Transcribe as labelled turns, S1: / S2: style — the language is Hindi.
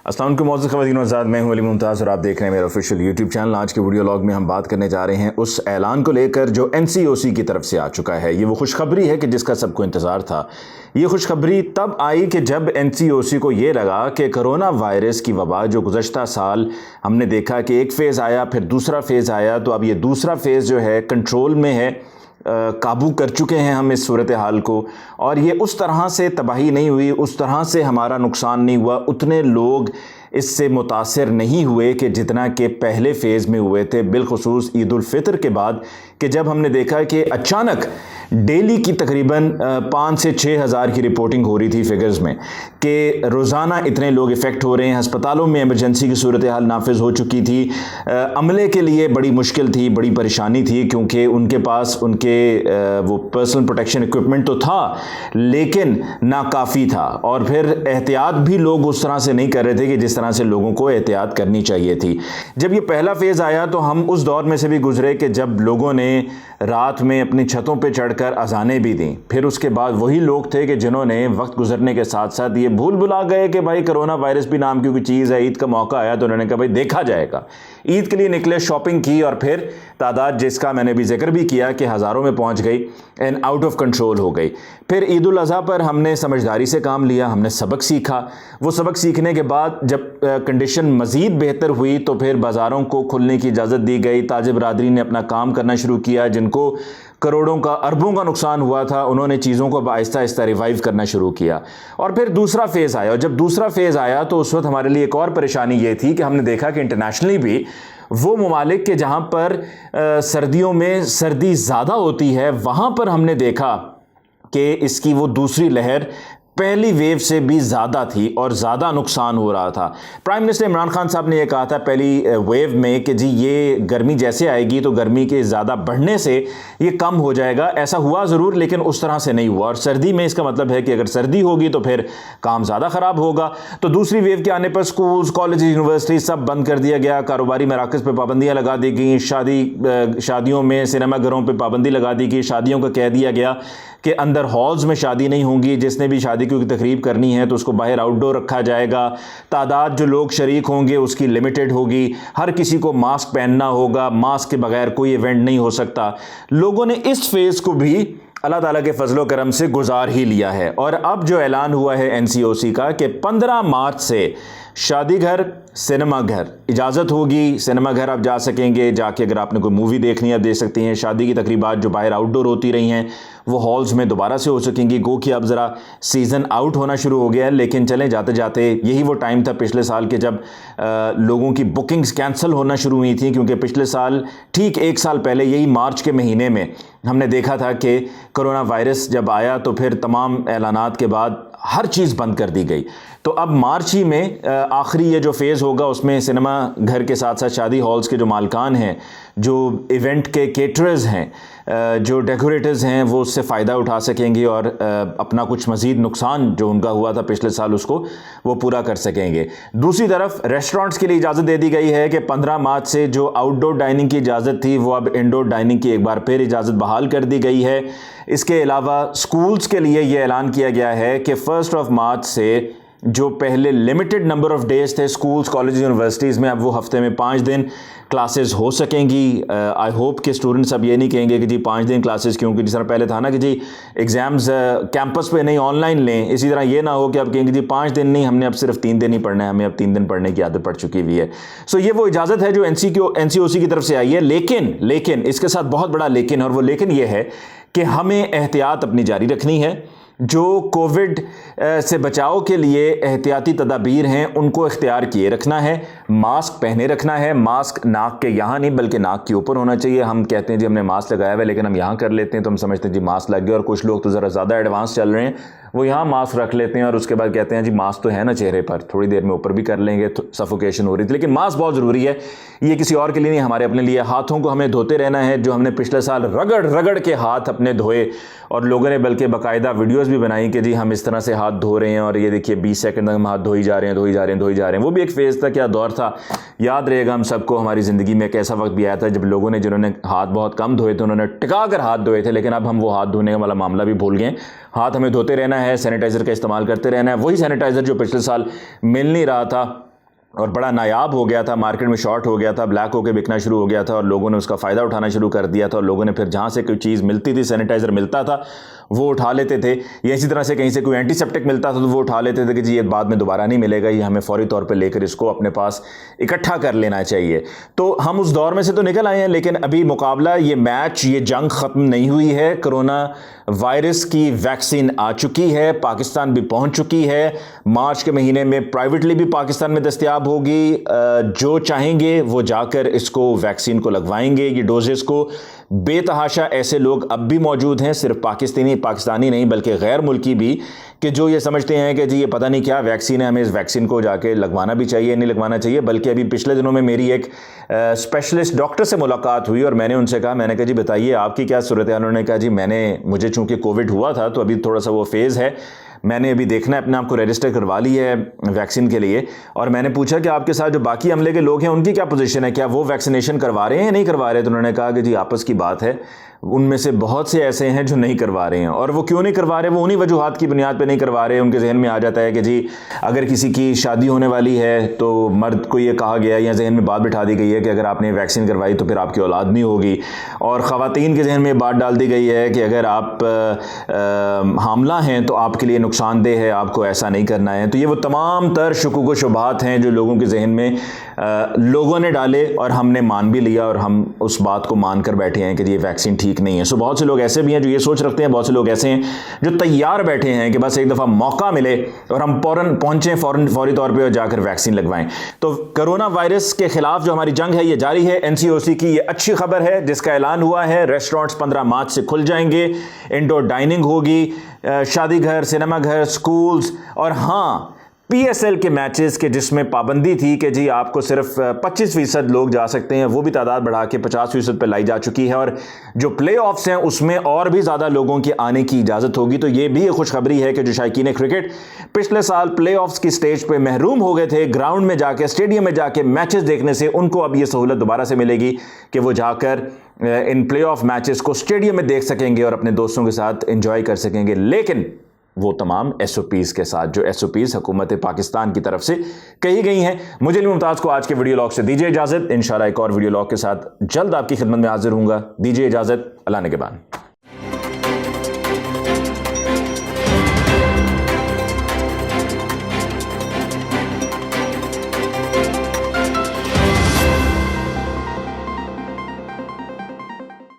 S1: अस्सलाम वालेकुम मौजूद ख़वातीन आज़ाद, मैं हूं अली मुमताज़ और आप देख रहे हैं मेरा ऑफिशियल यूट्यूब चैनल। आज के वीडियो लॉग में हम बात करने जा रहे हैं उस ऐलान को लेकर जो NCOC की तरफ से आ चुका है। ये वो खुशखबरी है कि जिसका सबको इंतज़ार था। ये खुशखबरी तब आई कि जब NCOC को ये लगा कि कोरोना वायरस की वबा जो गुज़श्ता साल हमने देखा कि एक फ़ेज़ आया, फिर दूसरा फ़ेज़ आया, तो अब ये दूसरा फ़ेज़ जो है कंट्रोल में है, काबू कर चुके हैं हम इस सूरत हाल को। और ये उस तरह से तबाही नहीं हुई, उस तरह से हमारा नुकसान नहीं हुआ, उतने लोग इससे मुतासिर नहीं हुए कि जितना कि पहले फ़ेज़ में हुए थे, बिलखुसूस ईद उल फितर के बाद, कि जब हमने देखा कि अचानक डेली की तकरीबन 5 से 6 हज़ार की रिपोर्टिंग हो रही थी फिगर्स में कि रोज़ाना इतने लोग इफ़ेक्ट हो रहे हैं। अस्पतालों में इमरजेंसी की सूरत हाल नाफिज हो चुकी थी। अमले के लिए बड़ी मुश्किल थी, बड़ी परेशानी थी, क्योंकि उनके पास उनके वो पर्सनल प्रोटेक्शन इक्विपमेंट तो था लेकिन नाकाफ़ी था। और फिर एहतियात भी लोग उस तरह से नहीं कर रहे थे कि जिस तरह से लोगों को एहतियात करनी चाहिए थी। जब ये पहला फ़ेज़ आया तो हम उस दौर में से भी गुजरे कि जब लोगों ने रात में अपनी छतों पे चढ़कर अजानें भी दी। फिर उसके बाद वही लोग थे कि जिन्होंने वक्त गुजरने के साथ साथ ये भुला गए कि भाई कोरोना वायरस भी नाम की कोई चीज़ है। ईद का मौका आया तो उन्होंने कहा भाई देखा जाएगा। ईद के लिए निकले, शॉपिंग की और फिर तादाद जिसका मैंने भी जिक्र भी किया कि हज़ारों में पहुंच गई एंड आउट ऑफ कंट्रोल हो गई। फिर ईद उल अज़हा पर हमने समझदारी से काम लिया, हमने सबक सीखा। वो सबक सीखने के बाद जब कंडीशन मज़ीद बेहतर हुई तो फिर बाज़ारों को खुलने की इजाज़त दी गई। ताजिर बरादरी ने अपना काम करना शुरू किया। जिनको करोड़ों का, अरबों का नुकसान हुआ था, उन्होंने चीज़ों को आहिस्ता आहिस्ता रिवाइव करना शुरू किया। और फिर दूसरा फ़ेज़ आया, और जब दूसरा फ़ेज़ आया तो उस वक्त हमारे लिए एक और परेशानी ये थी कि हमने देखा कि इंटरनेशनली भी वो ममालिक के जहाँ पर सर्दियों में सर्दी ज़्यादा होती है, वहाँ पर हमने देखा कि इसकी वो दूसरी लहर पहली वेव से भी ज़्यादा थी और ज़्यादा नुकसान हो रहा था। प्राइम मिनिस्टर इमरान खान साहब ने यह कहा था पहली वेव में कि जी ये गर्मी जैसे आएगी तो गर्मी के ज़्यादा बढ़ने से ये कम हो जाएगा। ऐसा हुआ ज़रूर, लेकिन उस तरह से नहीं हुआ। और सर्दी में इसका मतलब है कि अगर सर्दी होगी तो फिर काम ज़्यादा ख़राब होगा। तो दूसरी वेव के आने पर स्कूल्स, कॉलेज, यूनिवर्सिटी सब बंद कर दिया गया। कारोबारी मराकज़ पर पाबंदियाँ लगा दी गई। शादियों में, सिनेमा घरों पर पाबंदी लगा दी गई। शादियों का कह दिया गया कि अंदर हॉल्स में शादी नहीं होंगी। जिसने भी शादी की तकरीब करनी है तो उसको बाहर आउटडोर रखा जाएगा। तादाद जो लोग शरीक होंगे उसकी लिमिटेड होगी। हर किसी को मास्क पहनना होगा। मास्क के बगैर कोई इवेंट नहीं हो सकता। लोगों ने इस फेज़ को भी अल्लाह ताला के फजलो करम से गुजार ही लिया है। और अब जो ऐलान हुआ है NCOC का कि 15 मार्च से शादी घर, सिनेमा घर इजाज़त होगी। सिनेमा घर आप जा सकेंगे, जाके अगर आपने कोई मूवी देखनी है आप देख सकती हैं। शादी की तकरीबात जो बाहर आउटडोर होती रही हैं वो हॉल्स में दोबारा से हो सकेंगी। गो कि अब ज़रा सीज़न आउट होना शुरू हो गया है, लेकिन चलें जाते जाते यही वो टाइम था पिछले साल के जब लोगों की बुकिंग्स कैंसिल होना शुरू हुई थी। क्योंकि पिछले साल ठीक 1 साल पहले यही मार्च के महीने में हमने देखा था कि कोरोना वायरस जब आया तो फिर तमाम ऐलानात के बाद हर चीज़ बंद कर दी गई। तो अब मार्च ही में आखिरी ये जो फेज़ होगा उसमें सिनेमा घर के साथ साथ शादी हॉल्स के जो मालकान हैं, जो इवेंट के केटरर्स हैं, जो डेकोरेटर्स हैं, वो उससे फ़ायदा उठा सकेंगे और अपना कुछ मज़ीद नुकसान जो उनका हुआ था पिछले साल उसको वो पूरा कर सकेंगे। दूसरी तरफ रेस्टोरेंट्स के लिए इजाज़त दे दी गई है कि 15 मार्च से जो आउटडोर डाइनिंग की इजाज़त थी वो अब इंडोर डाइनिंग की एक बार फिर इजाज़त बहाल कर दी गई है। इसके अलावा स्कूल्स के लिए ये ऐलान किया गया है कि 1 मार्च से जो पहले लिमिटेड नंबर ऑफ़ डेज़ थे स्कूल्स, कॉलेज, यूनिवर्सिटीज़ में, अब वो हफ्ते में 5 दिन क्लासेस हो सकेंगी। आई होप कि स्टूडेंट्स अब ये नहीं कहेंगे कि जी 5 दिन क्लासेस, क्योंकि जिस तरह पहले था ना कि जी एग्ज़ाम्स कैंपस पे नहीं ऑनलाइन लें, इसी तरह ये ना हो कि अब कहेंगे जी 5 दिन नहीं, हमने अब सिर्फ 3 दिन ही पढ़ना है, हमें अब 3 दिन पढ़ने की आदत पड़ चुकी हुई है। सो ये वो इजाज़त है जो NCOC की तरफ से आई है। लेकिन इसके साथ बहुत बड़ा लेकिन, और वो लेकिन ये है कि हमें एहतियात अपनी जारी रखनी है। जो कोविड से बचाव के लिए एहतियाती तदाबीर हैं उनको इख्तियार किए रखना है। मास्क पहने रखना है। मास्क नाक के यहाँ नहीं बल्कि नाक के ऊपर होना चाहिए। हम कहते हैं जी हमने मास्क लगाया हुआ है लेकिन हम यहाँ कर लेते हैं तो हम समझते हैं जी मास्क लग गया। और कुछ लोग तो ज़रा ज़्यादा एडवांस चल रहे हैं, वो यहाँ मास्क रख लेते हैं और उसके बाद कहते हैं जी मास्क तो है ना चेहरे पर, थोड़ी देर में ऊपर भी कर लेंगे तो सफोकेशन हो रही थी। लेकिन मास्क बहुत ज़रूरी है, ये किसी और के लिए नहीं, हमारे अपने लिए। हाथों को हमें धोते रहना है। जो हमने पिछले साल रगड़ रगड़ के हाथ अपने धोए, और लोगों ने बल्कि बाकायदा वीडियोज़ भी बनाई कि जी हम इस तरह से हाथ धो रहे हैं और ये देखिए 20 सेकंड तक हम हाथ धोई जा रहे हैं। वो भी एक फेज़ था, क्या दौर था। याद रहेगा हम सबको, हमारी ज़िंदगी में एक ऐसा वक्त भी आया था जब लोगों ने, जिन्होंने हाथ बहुत कम धोए थे, उन्होंने टिका कर हाथ धोए थे। लेकिन अब हम वो हाथ धोने वाला मामला भी भूल गए। हाथ हमें धोते रहना है, सैनिटाइज़र का इस्तेमाल करते रहना है। वही सैनिटाइज़र जो पिछले साल मिल नहीं रहा था, और बड़ा नायाब हो गया था, मार्केट में शॉर्ट हो गया था, ब्लैक होकर बिकना शुरू हो गया था और लोगों ने उसका फ़ायदा उठाना शुरू कर दिया था और लोगों ने फिर जहाँ से कोई चीज़ मिलती थी, सैनिटाइज़र मिलता था वो उठा लेते थे, या इसी तरह से कहीं से कोई एंटीसेप्टिक मिलता था तो वो उठा लेते थे कि जी ये बाद में दोबारा नहीं मिलेगा, ये हमें फौरी तौर पर लेकर इसको अपने पास इकट्ठा कर लेना चाहिए। तो हम उस दौर में से तो निकल आए हैं, लेकिन अभी मुकाबला, ये मैच, ये जंग ख़त्म नहीं हुई है। कोरोना वायरस की वैक्सीन आ चुकी है, पाकिस्तान भी पहुंच चुकी है, मार्च के महीने में प्राइवेटली भी पाकिस्तान में दस्तयाब होगी। जो चाहेंगे वो जाकर इसको वैक्सीन को लगवाएंगे, ये डोजेस को। बेतहाशा ऐसे लोग अब भी मौजूद हैं, सिर्फ पाकिस्तानी नहीं बल्कि गैर मुल्की भी, कि जो ये समझते हैं कि जी ये पता नहीं क्या वैक्सीन है, हमें इस वैक्सीन को जाके लगवाना भी चाहिए, नहीं लगवाना चाहिए। बल्कि अभी पिछले दिनों में मेरी एक स्पेशलिस्ट डॉक्टर से मुलाकात हुई और मैंने उनसे कहा, मैंने कहा जी बताइए आपकी क्या सूरत है। उन्होंने कहा जी मुझे चूंकि कोविड हुआ था तो अभी थोड़ा सा वो फेज़ है, मैंने अभी देखना है, अपने आप को रजिस्टर करवा ली है वैक्सीन के लिए। और मैंने पूछा कि आपके साथ जो बाकी अमले के लोग हैं उनकी क्या पोजीशन है, क्या वो वैक्सीनेशन करवा रहे हैं या नहीं करवा रहे? तो उन्होंने कहा कि जी आपस की बात है, उनमें से बहुत से ऐसे हैं जो नहीं करवा रहे हैं। और वो क्यों नहीं करवा रहे? वो उन्हीं वजूहात की बुनियाद पे नहीं करवा रहे। उनके जहन में आ जाता है कि जी अगर किसी की शादी होने वाली है तो मर्द को ये कहा गया या जहन में बात बिठा दी गई है कि अगर आपने वैक्सीन करवाई तो फिर आपकी औलाद नहीं होगी। और ख़वातीन के जहन में बात डाल दी गई है कि अगर आप हामला हैं तो आपके लिए नुकसानदेह है, आपको ऐसा नहीं करना है। तो ये वो तमाम तर शुकूक व शुबहात हैं जो लोगों के जहन में लोगों ने डाले और हमने मान भी लिया और हम उस बात को मान कर बैठे हैं कि ये वैक्सीन ठीक नहीं है। सो बहुत से लोग ऐसे भी हैं जो ये सोच रखते हैं, बहुत से लोग ऐसे हैं जो तैयार बैठे हैं कि बस एक दफ़ा मौका मिले और हम फौरन पहुंचें, फौरी तौर पे और जाकर वैक्सीन लगवाएं। तो कोरोना वायरस के खिलाफ जो हमारी जंग है ये जारी है। एनसीओसी की ये अच्छी खबर है जिसका ऐलान हुआ है, रेस्टोरेंट्स 15 मार्च से खुल जाएंगे, इंडोर डाइनिंग होगी, शादी घर, सिनेमा घर, स्कूल्स, और हाँ पीएसएल के मैचेस के जिसमें पाबंदी थी कि जी आपको सिर्फ 25% लोग जा सकते हैं, वो भी तादाद बढ़ा के 50% पे लाई जा चुकी है। और जो प्ले ऑफ्स हैं उसमें और भी ज़्यादा लोगों के आने की इजाज़त होगी। तो ये भी एक खुशखबरी है कि जो शायकीन क्रिकेट पिछले साल प्ले ऑफ्स की स्टेज पे महरूम हो गए थे ग्राउंड में जाके, स्टेडियम में जाके मैचेस देखने से, उनको अब ये सहूलत दोबारा से मिलेगी कि वो जाकर इन प्ले ऑफ मैचेस को स्टेडियम में देख सकेंगे और अपने दोस्तों के साथ एंजॉय कर सकेंगे, लेकिन वो तमाम एसओपीज़ के साथ जो एसओपीज़ हुकूमत पाकिस्तान की तरफ से कही गई हैं। मुझे मुमताज़ को आज के वीडियो लॉग से दीजिए इजाज़त। इंशाल्लाह एक और वीडियो लॉग के साथ जल्द आपकी खिदमत में हाजिर हूँगा। दीजिए इजाज़त, अल्लाह ने के बाद।